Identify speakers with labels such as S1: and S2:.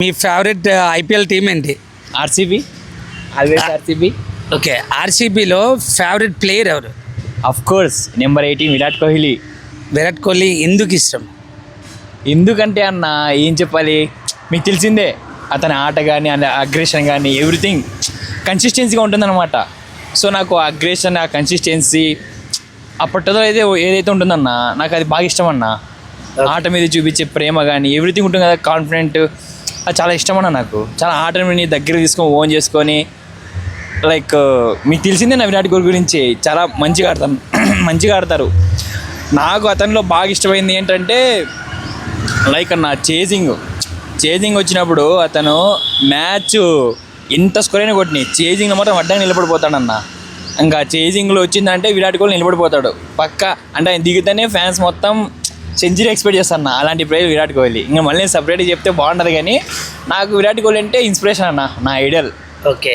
S1: మీ favourite IPL team ఏంటి?
S2: RCB, always RCB.
S1: Okay, ఆర్సీబీలో favourite player ఎవరు?
S2: Of course number 18 Virat Kohli.
S1: Virat Kohli ఎందుకు ఇష్టం?
S2: ఎందుకంటే అన్న ఏం చెప్పాలి, మీకు తెలిసిందే అతని ఆట కానీ అగ్రెషన్ కానీ ఎవ్రీథింగ్ కన్సిస్టెన్సీగా ఉంటుందన్నమాట. సో నాకు అగ్రెషన్, ఆ కన్సిస్టెన్సీ ఆ పట్టుదల ఏదైతే ఉంటుందన్న నాకు అది బాగా ఇష్టం అన్న. ఆట మీద చూపించే ప్రేమ కానీ ఎవ్రీథింగ్ ఉంటుంది కదా, కాన్ఫిడెంట్, అది చాలా ఇష్టం అన్న. నాకు చాలా ఆటని దగ్గర తీసుకొని ఓన్ చేసుకొని లైక్ మీకు తెలిసిందే నా విరాట్ కోహ్లీ గురించి చాలా మంచిగా ఆడతారు. నాకు అతనిలో బాగా ఇష్టమైంది ఏంటంటే లైక్ అన్న చేజింగ్ వచ్చినప్పుడు అతను మ్యాచ్ ఎంత స్కోర్ అయినా కొట్టినాయి చేజింగ్లో మాత్రం అడ్డంగా నిలబడిపోతాడన్న. ఇంకా చేజింగ్లో వచ్చిందంటే విరాట్ కోహ్లీ నిలబడిపోతాడు పక్క. అంటే ఆయన దిగుతానే ఫ్యాన్స్ మొత్తం సెంచరీ ఎక్స్పెక్ట్ చేస్తాను. అలాంటి ప్లేయర్ విరాట్ కోహ్లీ. ఇంకా మళ్ళీ సపరేట్గా చెప్తే బాగుంటుంది, కానీ నాకు విరాట్ కోహ్లీ అంటే ఇన్స్పిరేషన్ అన్న, నా ఐడియల్.
S1: ఓకే.